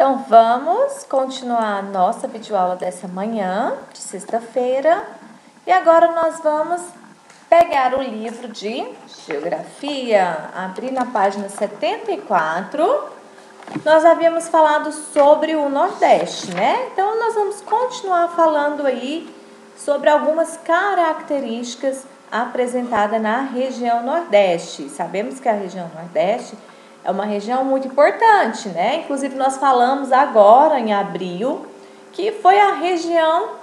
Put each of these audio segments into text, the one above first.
Então, vamos continuar a nossa videoaula dessa manhã, de sexta-feira. E agora nós vamos pegar o livro de Geografia, abrir na página 74. Nós havíamos falado sobre o Nordeste, né? Então, nós vamos continuar falando aí sobre algumas características apresentadas na região Nordeste. Sabemos que a região Nordeste é uma região muito importante, né? Inclusive, nós falamos agora, em abril, que foi a região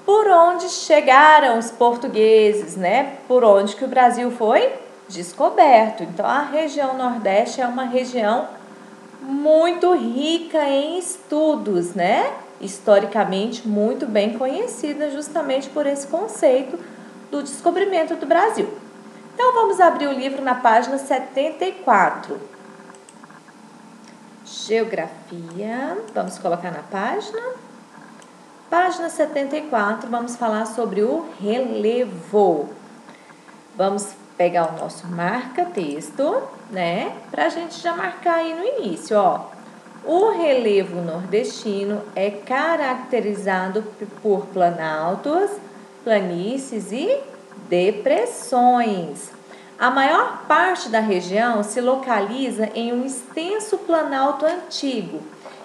por onde chegaram os portugueses, né? Por onde que o Brasil foi descoberto. Então, a região Nordeste é uma região muito rica em estudos, né? Historicamente muito bem conhecida justamente por esse conceito do descobrimento do Brasil. Então, vamos abrir o livro na página 74. Geografia, vamos colocar na página. Página 74, vamos falar sobre o relevo. Vamos pegar o nosso marca-texto, né? Pra gente já marcar aí no início, ó. O relevo nordestino é caracterizado por planaltos, planícies e depressões. A maior parte da região se localiza em um extenso planalto antigo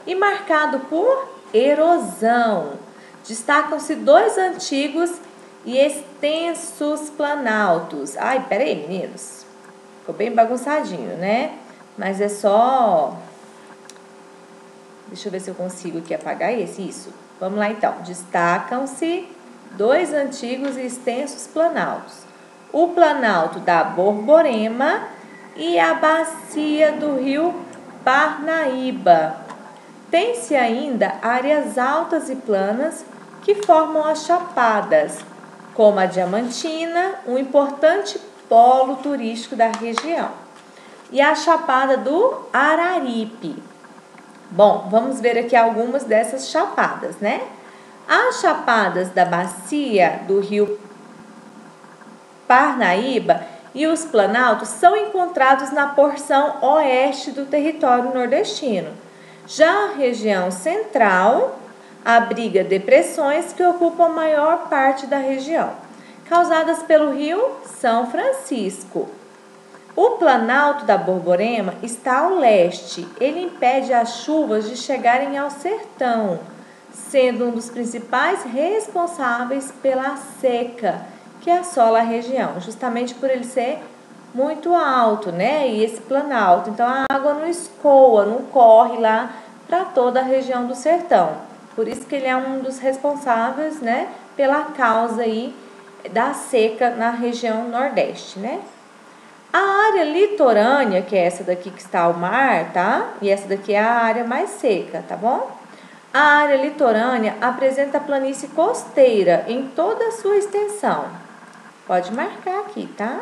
e marcado por erosão. Destacam-se dois antigos e extensos planaltos. Ai, peraí, meninos. Ficou bem bagunçadinho, né? Mas é só... Deixa eu ver se eu consigo aqui apagar esse. Isso. Vamos lá, então. Destacam-se dois antigos e extensos planaltos. O planalto da Borborema e a bacia do rio Parnaíba. Tem-se ainda áreas altas e planas que formam as chapadas, como a Diamantina, um importante polo turístico da região, e a chapada do Araripe. Bom, vamos ver aqui algumas dessas chapadas, né? As chapadas da bacia do rio Parnaíba e os planaltos são encontrados na porção oeste do território nordestino. Já a região central abriga depressões que ocupam a maior parte da região, causadas pelo rio São Francisco. O planalto da Borborema está ao leste. Ele impede as chuvas de chegarem ao sertão, sendo um dos principais responsáveis pela seca que assola a região, justamente por ele ser muito alto, né? E esse planalto, então a água não escoa, não corre lá para toda a região do sertão. Por isso que ele é um dos responsáveis, né, pela causa aí da seca na região Nordeste, né? A área litorânea, que é essa daqui que está ao mar, tá? E essa daqui é a área mais seca, tá bom? A área litorânea apresenta planície costeira em toda a sua extensão. Pode marcar aqui, tá?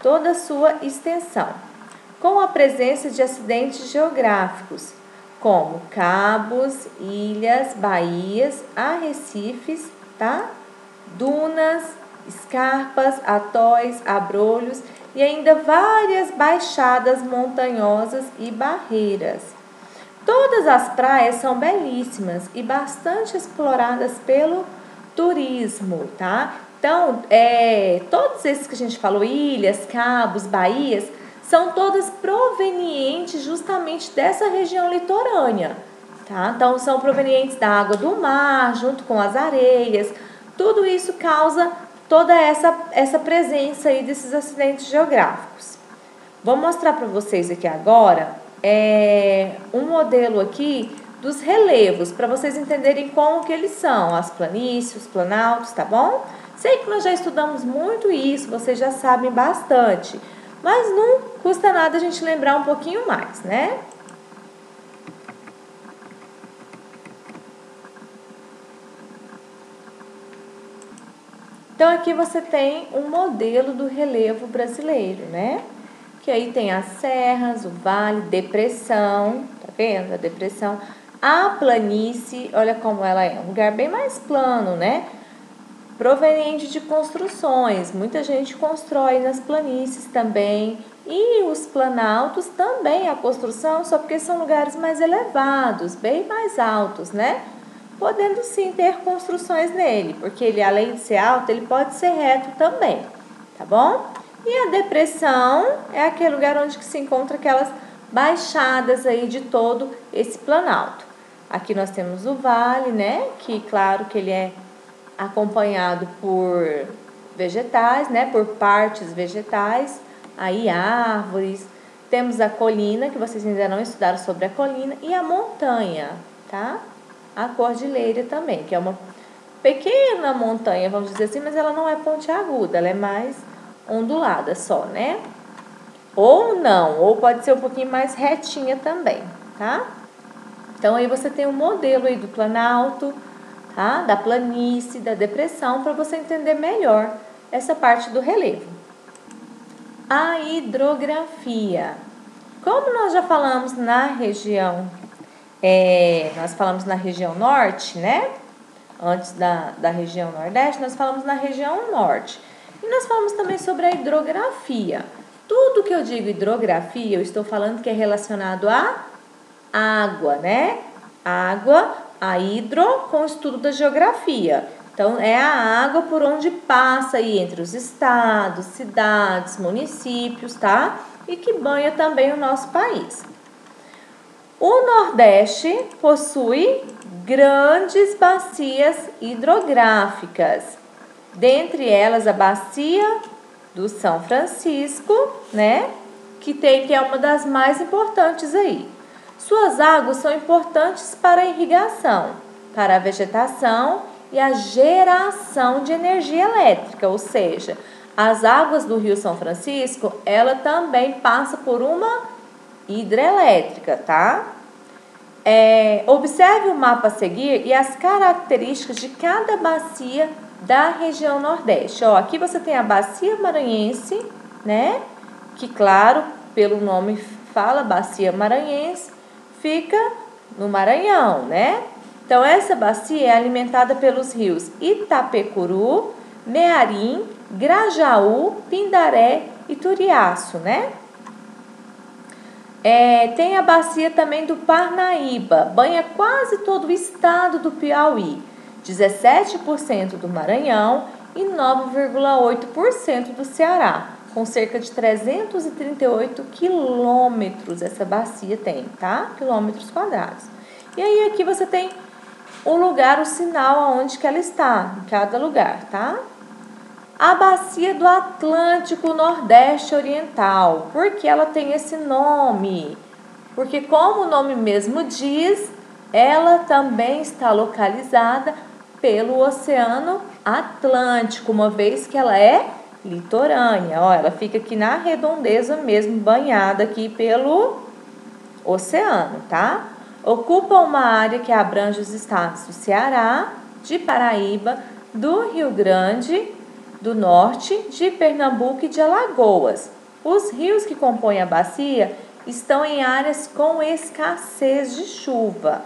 Toda a sua extensão. Com a presença de acidentes geográficos, como cabos, ilhas, baías, arrecifes, tá? Dunas, escarpas, atóis, abrolhos e ainda várias baixadas montanhosas e barreiras. Todas as praias são belíssimas e bastante exploradas pelo turismo, tá? Então, todos esses que a gente falou, ilhas, cabos, baías, são todas provenientes justamente dessa região litorânea, tá? Então, são provenientes da água do mar, junto com as areias. Tudo isso causa toda essa presença aí desses acidentes geográficos. Vou mostrar para vocês aqui agora um modelo aqui dos relevos, para vocês entenderem como que eles são, as planícies, os planaltos, tá bom? Sei que nós já estudamos muito isso, vocês já sabem bastante, mas não custa nada a gente lembrar um pouquinho mais, né? Então, aqui você tem um modelo do relevo brasileiro, né? Que aí tem as serras, o vale, depressão, tá vendo? A depressão, a planície, olha como ela é, um lugar bem mais plano, né? Proveniente de construções, muita gente constrói nas planícies também, E os planaltos também, a construção, só porque são lugares mais elevados, bem mais altos, né? Podendo sim ter construções nele, porque ele, além de ser alto, ele pode ser reto também, tá bom? E a depressão é aquele lugar onde que se encontra aquelas baixadas aí de todo esse planalto. Aqui nós temos o vale, né? Que claro que ele é acompanhado por vegetais, né? Por partes vegetais, aí árvores. Temos a colina, que vocês ainda não estudaram sobre a colina, e a montanha, tá? A cordilheira também, que é uma pequena montanha, vamos dizer assim, mas ela não é pontiaguda, ela é mais ondulada só, né? Ou não, ou pode ser um pouquinho mais retinha também, tá? Então, aí você tem um modelo aí do planalto, tá? Da planície, da depressão, para você entender melhor essa parte do relevo. A hidrografia. Como nós já falamos na região, nós falamos na região norte, né? Antes da região nordeste, nós falamos na região norte. E nós falamos também sobre a hidrografia. Tudo que eu digo hidrografia, eu estou falando que é relacionado à água, né? Água, a hidro, com o estudo da geografia. Então, é a água por onde passa aí entre os estados, cidades, municípios, tá? E que banha também o nosso país. O Nordeste possui grandes bacias hidrográficas. Dentre elas, a bacia do São Francisco, né? Que é uma das mais importantes aí. Suas águas são importantes para a irrigação, para a vegetação e a geração de energia elétrica, ou seja, as águas do Rio São Francisco, ela também passa por uma hidrelétrica, tá? Observe o mapa a seguir e as características de cada bacia da região Nordeste. Ó, aqui você tem a bacia maranhense, né? Que, claro, pelo nome fala bacia maranhense, fica no Maranhão, né? Então, essa bacia é alimentada pelos rios Itapecuru, Mearim, Grajaú, Pindaré e Turiaço, né? Tem a bacia também do Parnaíba, banha quase todo o estado do Piauí, 17% do Maranhão e 9,8% do Ceará, com cerca de 338 quilômetros essa bacia tem, tá? Quilômetros quadrados. E aí aqui você tem o lugar, o sinal aonde que ela está, em cada lugar, tá? A bacia do Atlântico Nordeste Oriental. Por que ela tem esse nome? Porque, como o nome mesmo diz, ela também está localizada pelo Oceano Atlântico, uma vez que ela é litorânea. Ó, ela fica aqui na redondeza mesmo, banhada aqui pelo oceano, tá? Ocupa uma área que abrange os estados do Ceará, de Paraíba, do Rio Grande do Norte, de Pernambuco e de Alagoas. Os rios que compõem a bacia estão em áreas com escassez de chuva.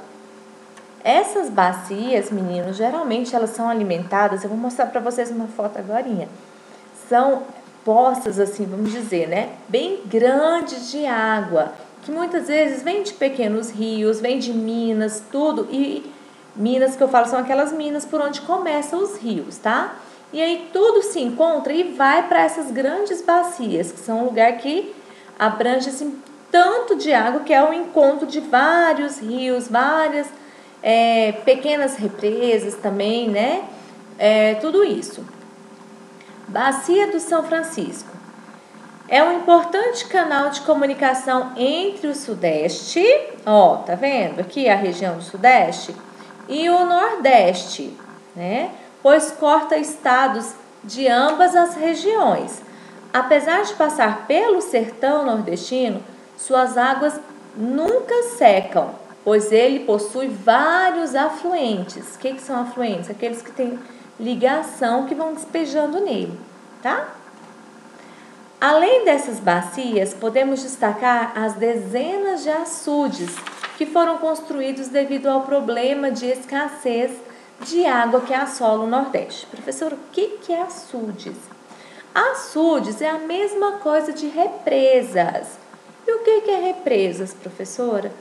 Essas bacias, meninos, geralmente elas são alimentadas, eu vou mostrar para vocês uma foto agorinha. São poças, assim, vamos dizer, né? Bem grandes de água, que muitas vezes vem de pequenos rios, vem de minas, tudo. E minas que eu falo são aquelas minas por onde começam os rios, tá? E aí tudo se encontra e vai para essas grandes bacias, que são um lugar que abrange assim, tanto de água, que é o encontro de vários rios, várias pequenas represas também, né? Tudo isso. Bacia do São Francisco. É um importante canal de comunicação entre o Sudeste, ó, tá vendo? Aqui a região do Sudeste e o Nordeste, né? Pois corta estados de ambas as regiões. Apesar de passar pelo sertão nordestino, suas águas nunca secam, pois ele possui vários afluentes. O que são afluentes? Aqueles que têm ligação, que vão despejando nele, tá? Além dessas bacias, podemos destacar as dezenas de açudes que foram construídos devido ao problema de escassez de água que assola o Nordeste. Professor, o que é açudes? Açudes é a mesma coisa de represas. E o que é represas, professora?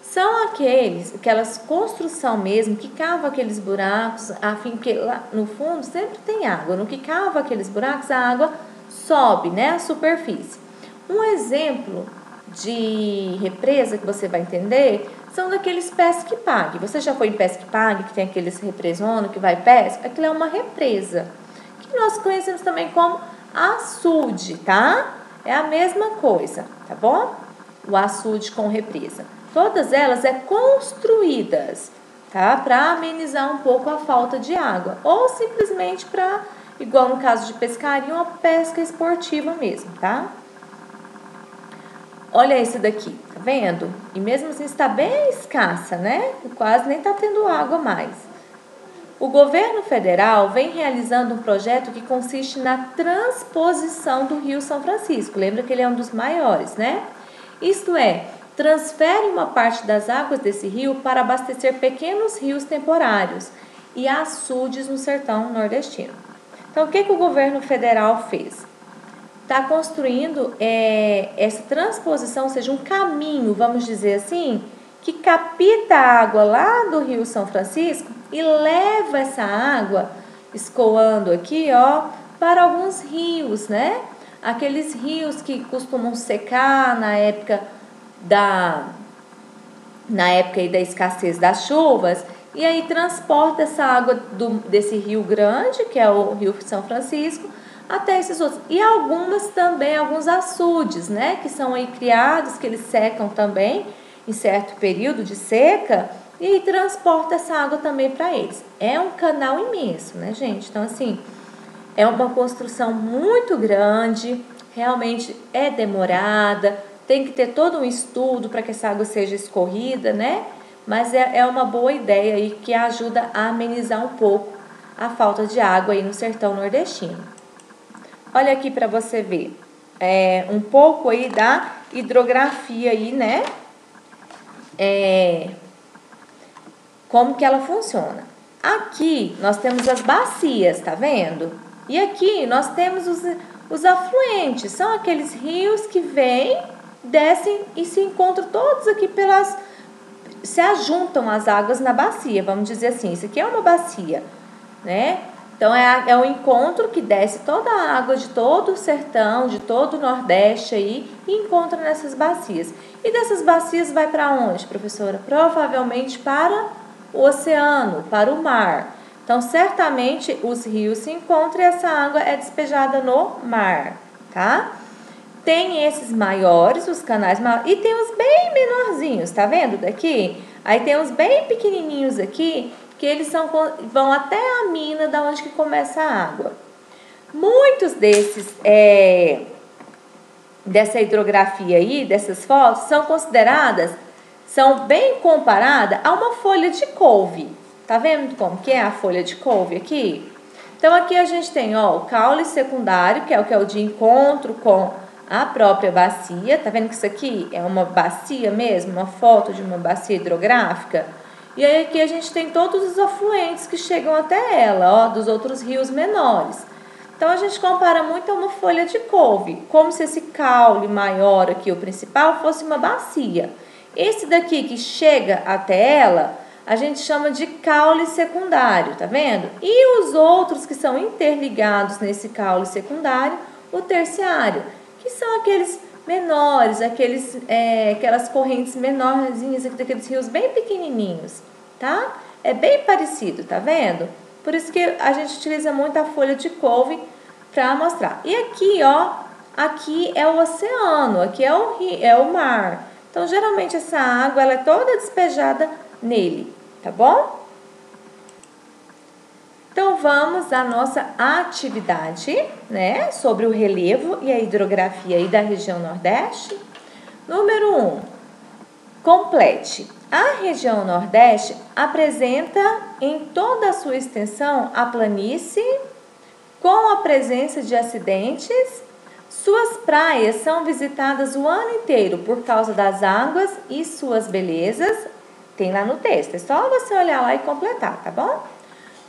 São aquelas construção mesmo, que cava aqueles buracos, a fim que lá no fundo sempre tem água. No que cava aqueles buracos, a água sobe, né, a superfície. Um exemplo de represa que você vai entender são daqueles pesque-pague. Você já foi em pesque-pague, que tem aqueles represonos que vai pesca? Aquilo é uma represa, que nós conhecemos também como açude, tá? É a mesma coisa, tá bom? O açude com represa. Todas elas construídas, tá? Para amenizar um pouco a falta de água. Ou simplesmente para, igual no caso de pescaria, uma pesca esportiva mesmo, tá? Olha esse daqui, tá vendo? E mesmo assim está bem escassa, né? Quase nem tá tendo água mais. O governo federal vem realizando um projeto que consiste na transposição do Rio São Francisco. Lembra que ele é um dos maiores, né? Isto é, transfere uma parte das águas desse rio para abastecer pequenos rios temporários e açudes no sertão nordestino. Então, o que o governo federal fez? Está construindo essa transposição, ou seja, um caminho, vamos dizer assim, que capta a água lá do Rio São Francisco e leva essa água, escoando aqui, ó, para alguns rios, né? Aqueles rios que costumam secar na época aí da escassez das chuvas, e aí transporta essa água desse rio grande, que é o Rio São Francisco, até esses outros. E alguns açudes, né, que são aí criados, que eles secam também em certo período de seca, e aí transporta essa água também para eles. É um canal imenso, né, gente? Então, assim, é uma construção muito grande, realmente é demorada, tem que ter todo um estudo para que essa água seja escorrida, né? Mas é uma boa ideia aí que ajuda a amenizar um pouco a falta de água aí no sertão nordestino. Olha aqui para você ver um pouco aí da hidrografia aí, né? Como que ela funciona. Aqui nós temos as bacias, tá vendo? E aqui nós temos os afluentes, são aqueles rios que vêm, descem e se encontram todos aqui se ajuntam as águas na bacia, vamos dizer assim. Isso aqui é uma bacia, né? Então, é um encontro que desce toda a água de todo o sertão, de todo o Nordeste aí, e encontra nessas bacias. E dessas bacias vai para onde, professora? Provavelmente para o oceano, para o mar. Então, certamente, os rios se encontram e essa água é despejada no mar, tá? Tem esses maiores, os canais maiores, e tem os bem menorzinhos, tá vendo daqui? Aí tem uns bem pequenininhos aqui, que eles vão até a mina da onde que começa a água. Muitos dessa hidrografia aí, dessas fotos, são bem comparadas a uma folha de couve. Tá vendo como que é a folha de couve aqui? Então, aqui a gente tem, ó, o caule secundário, que é o de encontro com a própria bacia. Tá vendo que isso aqui é uma bacia mesmo, uma foto de uma bacia hidrográfica? E aí aqui a gente tem todos os afluentes que chegam até ela, ó, dos outros rios menores. Então, a gente compara muito a uma folha de couve, como se esse caule maior aqui, o principal, fosse uma bacia. Esse daqui que chega até ela, a gente chama de caule secundário, tá vendo? E os outros que são interligados nesse caule secundário, o terciário, que são aqueles menores, aquelas correntes menorzinhas, daqueles rios bem pequenininhos, tá? É bem parecido, tá vendo? Por isso que a gente utiliza muito a folha de couve para mostrar. E aqui, ó, aqui é o oceano, aqui é o mar. Então, geralmente essa água ela é toda despejada nele, tá bom? Então, vamos à nossa atividade, né, sobre o relevo e a hidrografia aí da região Nordeste. Número 1, complete. A região Nordeste apresenta em toda a sua extensão a planície, com a presença de acidentes. Suas praias são visitadas o ano inteiro por causa das águas e suas belezas. Tem lá no texto, é só você olhar lá e completar, tá bom?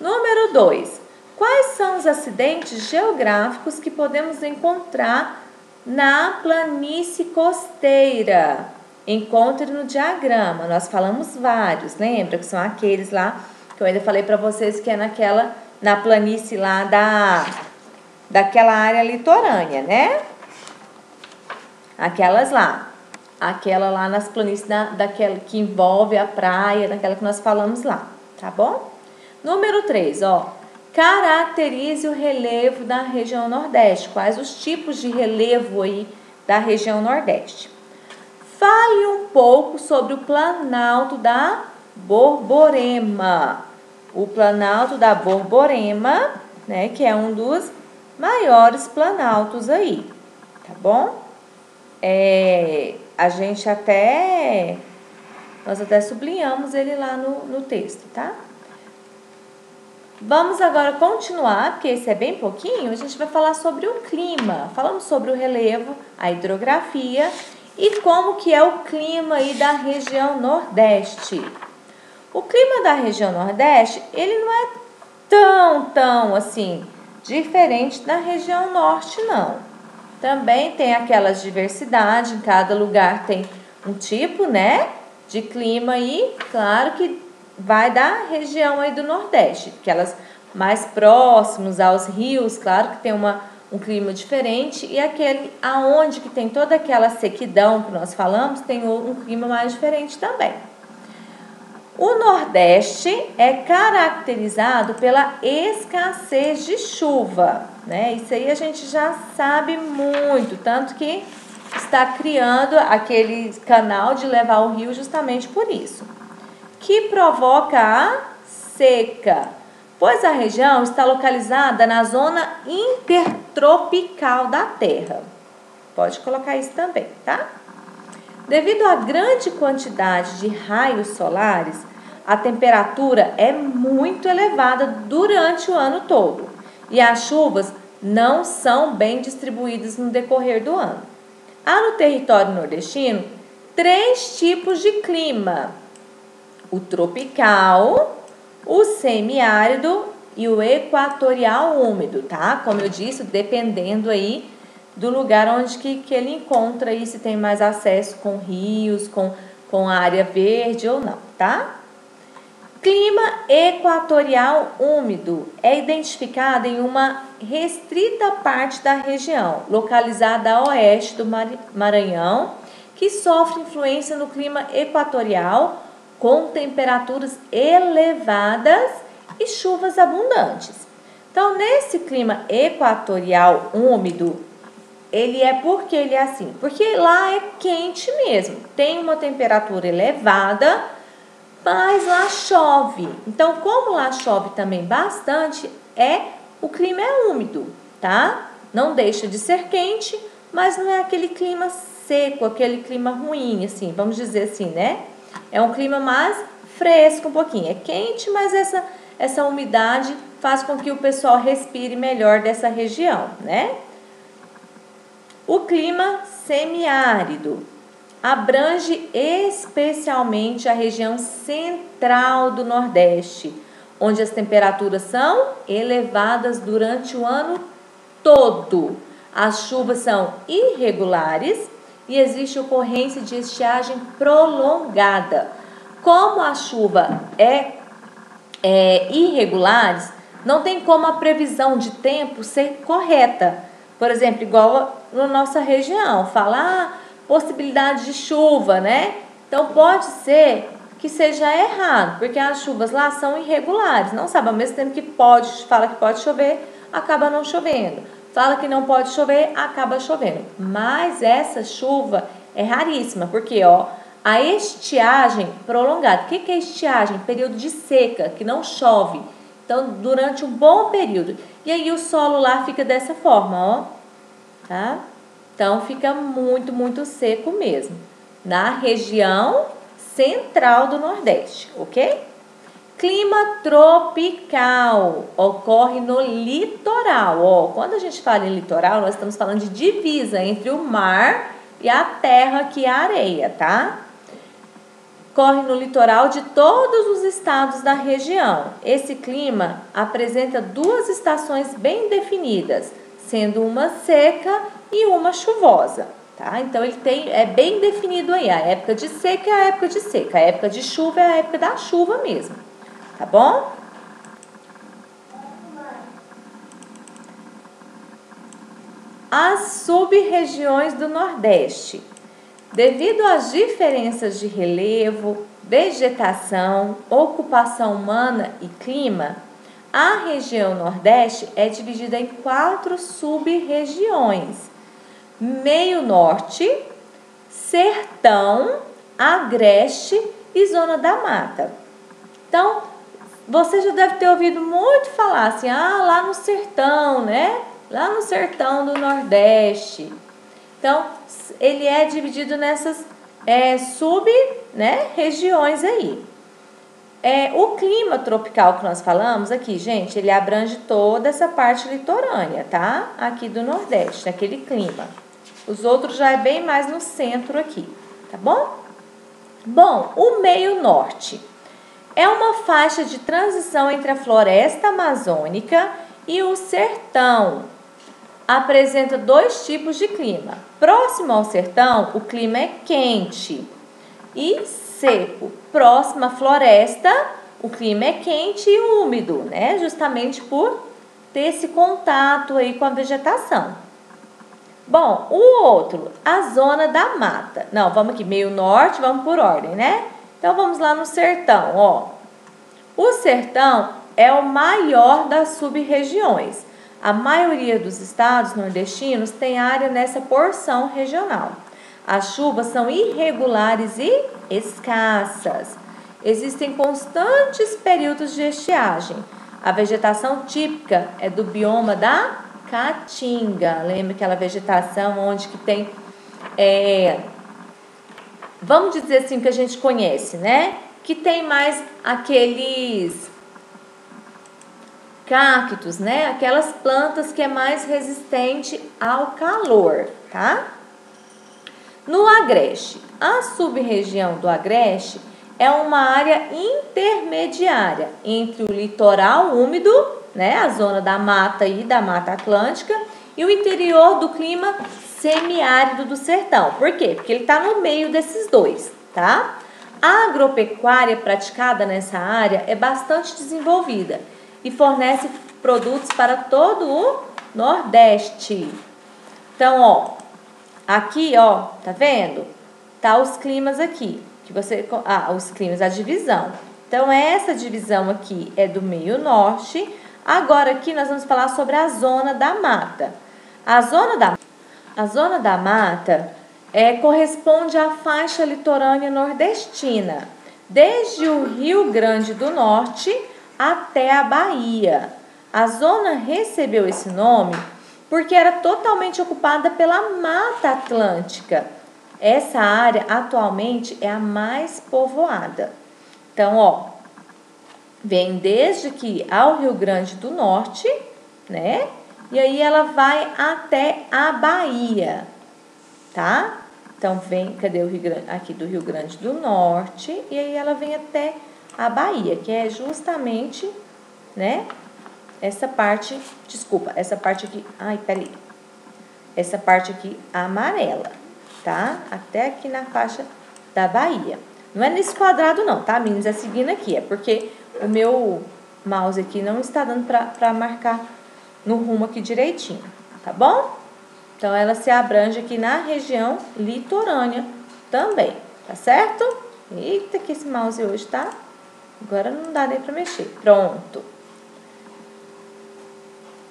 Número 2. Quais são os acidentes geográficos que podemos encontrar na planície costeira? Encontre no diagrama. Nós falamos vários, lembra? Que são aqueles lá que eu ainda falei para vocês que é na planície lá daquela área litorânea, né? Aquela lá nas planícies daquela que envolve a praia, daquela que nós falamos lá, tá bom? Número 3, ó. Caracterize o relevo da região Nordeste. Quais os tipos de relevo aí da região Nordeste? Fale um pouco sobre o Planalto da Borborema. O Planalto da Borborema, né, que é um dos maiores planaltos aí, tá bom? Nós até sublinhamos ele lá no texto, tá? Vamos agora continuar, porque esse é bem pouquinho, a gente vai falar sobre o clima. Falamos sobre o relevo, a hidrografia e como que é o clima aí da região Nordeste. O clima da região Nordeste, ele não é tão assim, diferente da região Norte, não. Também tem aquelas diversidades, em cada lugar tem um tipo, né, de clima aí, claro que vai da região aí do Nordeste, aquelas mais próximos aos rios, claro que tem um clima diferente, e aquele aonde que tem toda aquela sequidão que nós falamos, tem um clima mais diferente também. O Nordeste é caracterizado pela escassez de chuva, né? Isso aí a gente já sabe muito, tanto que está criando aquele canal de levar o rio justamente por isso, que provoca a seca, pois a região está localizada na zona intertropical da Terra. Pode colocar isso também, tá? Devido à grande quantidade de raios solares, a temperatura é muito elevada durante o ano todo e as chuvas não são bem distribuídas no decorrer do ano. Há no território nordestino 3 tipos de clima: o tropical, o semiárido e o equatorial úmido, tá? Como eu disse, dependendo aí do lugar onde que ele encontra aí, se tem mais acesso com rios, com a área verde ou não, tá? Clima equatorial úmido é identificado em uma restrita parte da região, localizada a oeste do Maranhão, que sofre influência no clima equatorial, com temperaturas elevadas e chuvas abundantes. Então, nesse clima equatorial úmido, porque ele é assim? Porque lá é quente mesmo, tem uma temperatura elevada, mas lá chove. Então, como lá chove também bastante, o clima é úmido, tá? Não deixa de ser quente, mas não é aquele clima seco, aquele clima ruim, assim, vamos dizer assim, né? É um clima mais fresco um pouquinho. É quente, mas essa umidade faz com que o pessoal respire melhor dessa região, né? O clima semiárido abrange especialmente a região central do Nordeste, onde as temperaturas são elevadas durante o ano todo. As chuvas são irregulares e existe ocorrência de estiagem prolongada. Como a chuva é irregulares, não tem como a previsão de tempo ser correta. Por exemplo, igual na nossa região, fala possibilidade de chuva, né? Então, pode ser que seja errado, porque as chuvas lá são irregulares. Não sabe, ao mesmo tempo que fala que pode chover, acaba não chovendo. Fala que não pode chover, acaba chovendo. Mas essa chuva é raríssima, porque, a estiagem prolongada. O que é estiagem? Período de seca, que não chove. Então, durante um bom período. E aí, o solo lá fica dessa forma, tá? Então, fica muito, muito seco mesmo. Na região central do Nordeste, ok? Clima tropical ocorre no litoral. Quando a gente fala em litoral, nós estamos falando de divisa entre o mar e a terra, que é a areia, tá? corre no litoral de todos os estados da região. Esse clima apresenta duas estações bem definidas, sendo uma seca e uma chuvosa, tá? Então ele é bem definido aí, a época de seca é a época de seca, a época de chuva é a época da chuva mesmo, tá bom? As sub-regiões do Nordeste. Devido às diferenças de relevo, vegetação, ocupação humana e clima, a região Nordeste é dividida em 4 sub-regiões: Meio Norte, Sertão, Agreste e Zona da Mata. Então, você já deve ter ouvido muito falar assim, lá no sertão, né? Lá no sertão do Nordeste. Então, ele é dividido nessas sub-regiões aí. O clima tropical que nós falamos aqui, gente, ele abrange toda essa parte litorânea, tá? Aqui do Nordeste, aquele clima. Os outros já é bem mais no centro aqui, tá bom? Bom, o meio norte é uma faixa de transição entre a floresta amazônica e o sertão. Apresenta 2 tipos de clima. Próximo ao sertão, o clima é quente e seco. Próximo à floresta, o clima é quente e úmido, né? Justamente por ter esse contato aí com a vegetação. Bom, o outro, a zona da mata. Não, vamos aqui, meio norte, vamos por ordem, né? Então, vamos lá no sertão, ó. O sertão é o maior das sub-regiões. A maioria dos estados nordestinos tem área nessa porção regional. As chuvas são irregulares e escassas. Existem constantes períodos de estiagem. A vegetação típica é do bioma da Caatinga. Lembra aquela vegetação onde que tem, vamos dizer assim, que a gente conhece, né? Que tem mais aqueles cactos, né? Aquelas plantas que é mais resistente ao calor, tá? No Agreste, a sub-região do Agreste é uma área intermediária entre o litoral úmido, né? A zona da mata e da Mata Atlântica e o interior do clima semiárido do sertão. Por quê? Porque ele está no meio desses dois, tá? A agropecuária praticada nessa área é bastante desenvolvida e fornece produtos para todo o Nordeste. Então, ó, aqui, ó, tá vendo? Tá os climas aqui, que você, os climas, a divisão. Então, essa divisão aqui é do meio norte. Agora, aqui nós vamos falar sobre a zona da mata. A zona da mata corresponde à faixa litorânea nordestina, desde o Rio Grande do Norte até a Bahia. A zona recebeu esse nome porque era totalmente ocupada pela Mata Atlântica. Essa área atualmente é a mais povoada. Então, ó, vem desde aqui ao Rio Grande do Norte, né? E aí ela vai até a Bahia, tá? Então, vem, cadê o Rio Grande? Aqui do Rio Grande do Norte, e aí ela vem até a Bahia, que é justamente, né, essa parte, desculpa, essa parte aqui, essa parte aqui amarela, tá? Até aqui na faixa da Bahia. Não é nesse quadrado não, tá, meninas? É seguindo aqui, é porque o meu mouse aqui não está dando pra marcar no rumo aqui direitinho, tá bom? Então, ela se abrange aqui na região litorânea também, tá certo? Eita, que esse mouse hoje tá... Agora não dá nem para mexer. Pronto.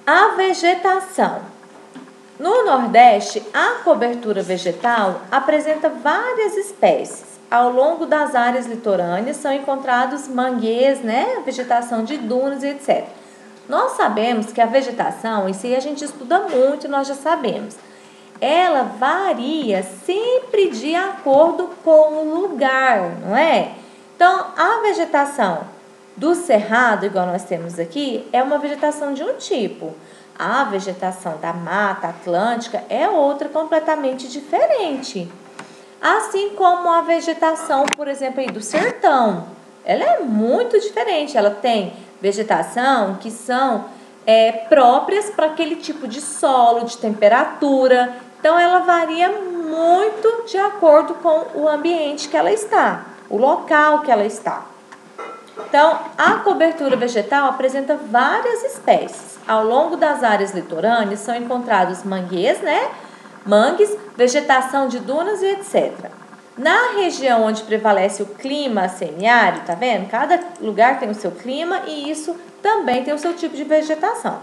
A vegetação. No Nordeste, a cobertura vegetal apresenta várias espécies. Ao longo das áreas litorâneas são encontrados mangueiros, né? Vegetação de dunas e etc. Nós sabemos que a vegetação, isso aí a gente estuda muito e nós já sabemos. Ela varia sempre de acordo com o lugar, não é? Então, a vegetação do cerrado, igual nós temos aqui, é uma vegetação de um tipo. A vegetação da Mata Atlântica é outra completamente diferente. Assim como a vegetação, por exemplo, aí do sertão. Ela é muito diferente, ela tem vegetação que são próprias para aquele tipo de solo, de temperatura. Então, ela varia muito de acordo com o ambiente que ela está, o local que ela está. Então, a cobertura vegetal apresenta várias espécies. Ao longo das áreas litorâneas são encontrados mangues, mangues, vegetação de dunas e etc. Na região onde prevalece o clima semiárido, tá vendo? Cada lugar tem o seu clima e isso também tem o seu tipo de vegetação.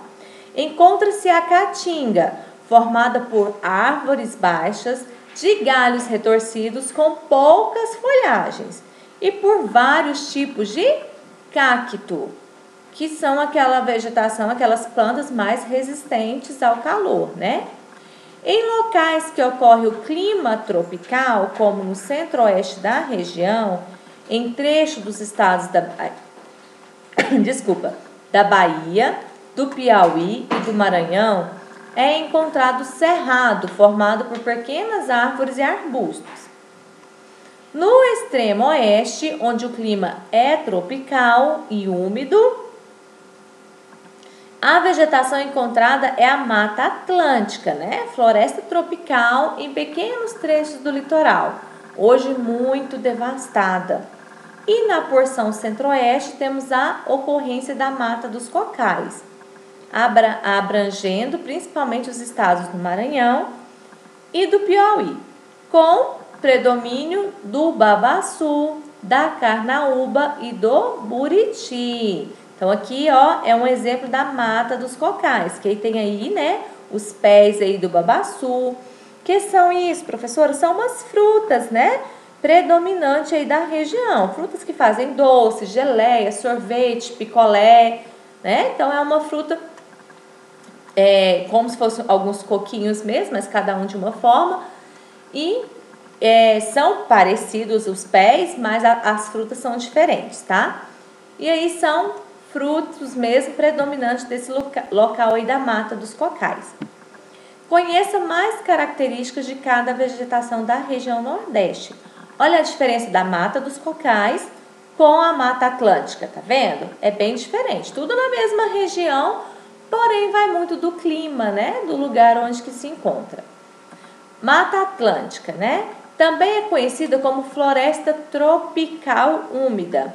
Encontra-se a caatinga, formada por árvores baixas, de galhos retorcidos com poucas folhagens, e por vários tipos de cacto, que são aquela vegetação, aquelas plantas mais resistentes ao calor, Em locais que ocorre o clima tropical, como no centro-oeste da região, em trecho dos estados da Bahia, do Piauí e do Maranhão, é encontrado cerrado, formado por pequenas árvores e arbustos. No extremo oeste, onde o clima é tropical e úmido, a vegetação encontrada é a Mata Atlântica, Floresta tropical em pequenos trechos do litoral, hoje muito devastada. E na porção centro-oeste temos a ocorrência da Mata dos Cocais, abrangendo principalmente os estados do Maranhão e do Piauí, com predomínio do babaçu, da carnaúba e do buriti. Então, aqui, é um exemplo da Mata dos Cocais, que aí tem aí, os pés aí do babaçu. Que são isso, professora? São umas frutas, predominante aí da região. Frutas que fazem doce, geleia, sorvete, picolé, Então, é uma fruta como se fossem alguns coquinhos mesmo, mas cada um de uma forma. E são parecidos os pés, mas as frutas são diferentes, tá? E aí são frutos mesmo predominantes desse local aí da Mata dos Cocais. Conheça mais características de cada vegetação da região Nordeste. Olha a diferença da Mata dos Cocais com a Mata Atlântica, tá vendo? É bem diferente, tudo na mesma região, porém vai muito do clima, do lugar onde que se encontra. Mata Atlântica, também é conhecida como floresta tropical úmida.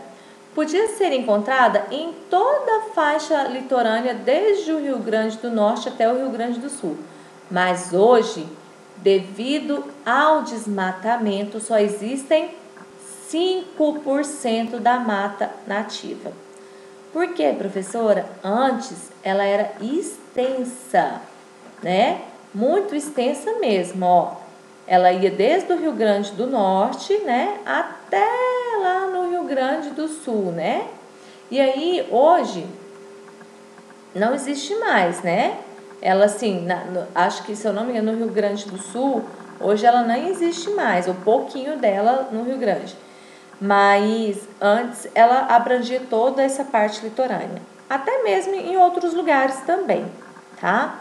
Podia ser encontrada em toda a faixa litorânea, desde o Rio Grande do Norte até o Rio Grande do Sul. Mas hoje, devido ao desmatamento, só existem 5% da mata nativa. Por quê, professora? Antes ela era extensa, Muito extensa mesmo, Ela ia desde o Rio Grande do Norte, até lá no Rio Grande do Sul, E aí, hoje, não existe mais, Ela, assim, acho que, se eu não me engano, no Rio Grande do Sul, hoje ela nem existe mais, o pouquinho dela no Rio Grande. Mas, antes, ela abrangia toda essa parte litorânea. Até mesmo em outros lugares também, tá?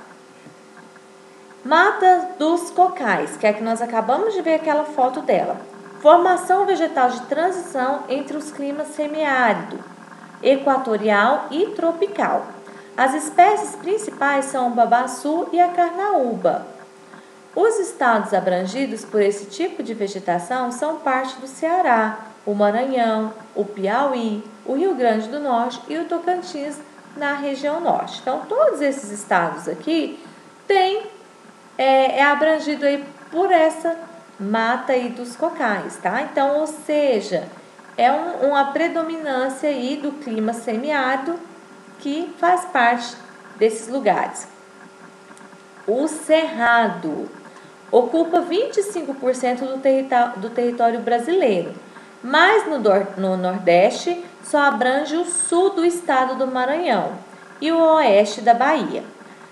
Mata dos Cocais, que é a que nós acabamos de ver aquela foto dela. Formação vegetal de transição entre os climas semiárido, equatorial e tropical. As espécies principais são o babaçu e a carnaúba. Os estados abrangidos por esse tipo de vegetação são parte do Ceará, o Maranhão, o Piauí, o Rio Grande do Norte e o Tocantins na região norte. Então, todos esses estados aqui é abrangido aí por essa mata aí dos cocais, tá? Então, ou seja, é uma predominância aí do clima semiárido que faz parte desses lugares. O Cerrado ocupa 25% do território brasileiro, mas no Nordeste só abrange o sul do estado do Maranhão e o oeste da Bahia.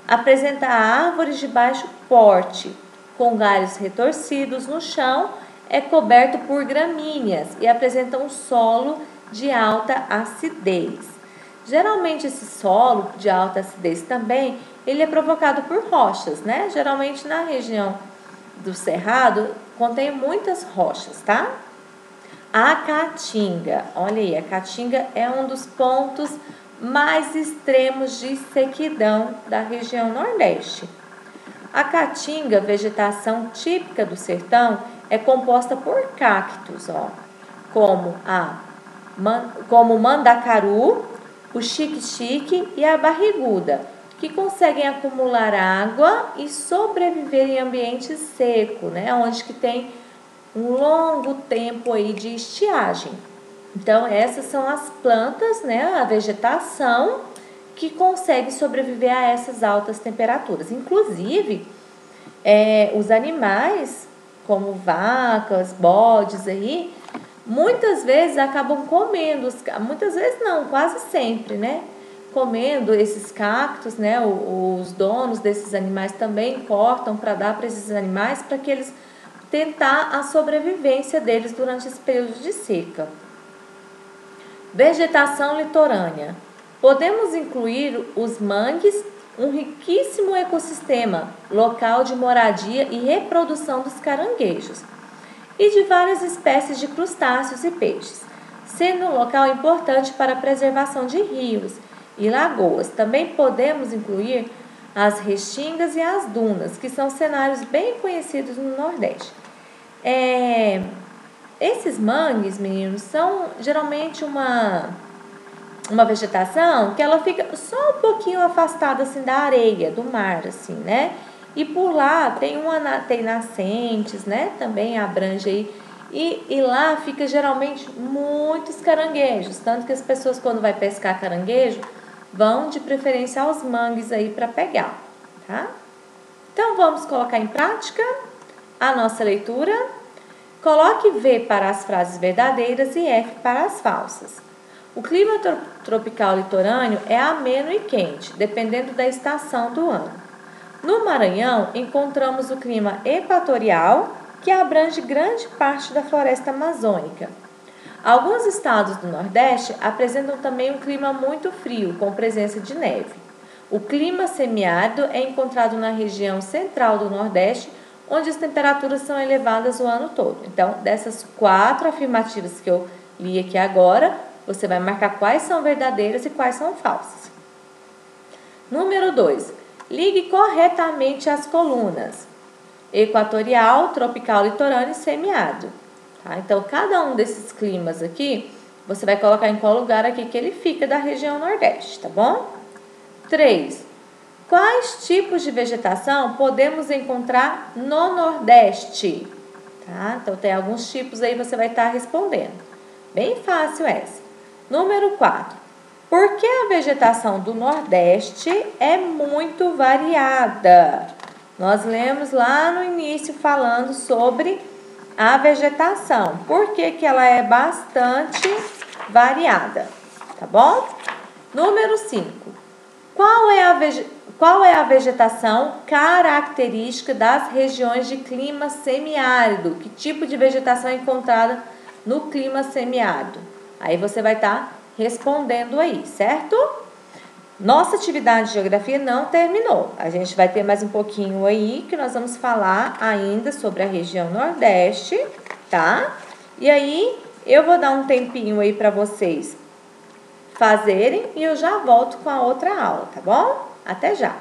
Apresenta árvores de baixo porte, com galhos retorcidos no chão, é coberto por gramíneas e apresenta um solo de alta acidez. Geralmente esse solo de alta acidez também, ele é provocado por rochas, Geralmente na região do cerrado contém muitas rochas, tá? A caatinga, olha aí, a caatinga é um dos pontos mais extremos de sequidão da região Nordeste. A caatinga, vegetação típica do sertão, é composta por cactos, como o mandacaru, o xique-xique e a barriguda, que conseguem acumular água e sobreviver em ambiente seco, né, onde que tem um longo tempo aí de estiagem. Então, essas são as plantas, né, a vegetação que consegue sobreviver a essas altas temperaturas. Inclusive, os animais, como vacas, bodes aí, muitas vezes acabam comendo, muitas vezes não, quase sempre, né? Comendo esses cactos, né? Os donos desses animais também cortam para dar para esses animais, para que eles tentar a sobrevivência deles durante esse período de seca. Vegetação litorânea. Podemos incluir os mangues, um riquíssimo ecossistema, local de moradia e reprodução dos caranguejos, e de várias espécies de crustáceos e peixes, sendo um local importante para a preservação de rios e lagoas. Também podemos incluir as restingas e as dunas, que são cenários bem conhecidos no Nordeste. Esses mangues, meninos, são geralmente uma vegetação que ela fica só um pouquinho afastada assim da areia, do mar, assim, né? E por lá tem nascentes, né? Também abrange aí. E lá fica geralmente muitos caranguejos, tanto que as pessoas quando vai pescar caranguejo vão de preferência aos mangues aí para pegar, tá? Então vamos colocar em prática a nossa leitura. Coloque V para as frases verdadeiras e F para as falsas. O clima tropical litorâneo é ameno e quente, dependendo da estação do ano. No Maranhão, encontramos o clima equatorial, que abrange grande parte da floresta amazônica. Alguns estados do Nordeste apresentam também um clima muito frio, com presença de neve. O clima semiárido é encontrado na região central do Nordeste, onde as temperaturas são elevadas o ano todo. Então, dessas 4 afirmativas que eu li aqui agora, você vai marcar quais são verdadeiras e quais são falsas. Número 2. Ligue corretamente as colunas: equatorial, tropical, litorâneo e semiárido. Tá? Então, cada um desses climas aqui, você vai colocar em qual lugar aqui que ele fica da região Nordeste, tá bom? 3. Quais tipos de vegetação podemos encontrar no Nordeste? Tá? Então, tem alguns tipos aí, você vai estar respondendo. Bem fácil essa. Número 4. Por que a vegetação do Nordeste é muito variada? Nós lemos lá no início falando sobre a vegetação. Por que que ela é bastante variada? Tá bom? Número 5. Qual é a vegetação característica das regiões de clima semiárido? Que tipo de vegetação é encontrada no clima semiárido? Aí você vai estar respondendo aí, certo? Nossa atividade de geografia não terminou. A gente vai ter mais um pouquinho aí que nós vamos falar ainda sobre a região Nordeste, tá? E aí eu vou dar um tempinho aí para vocês fazerem e eu já volto com a outra aula, tá bom? Até já!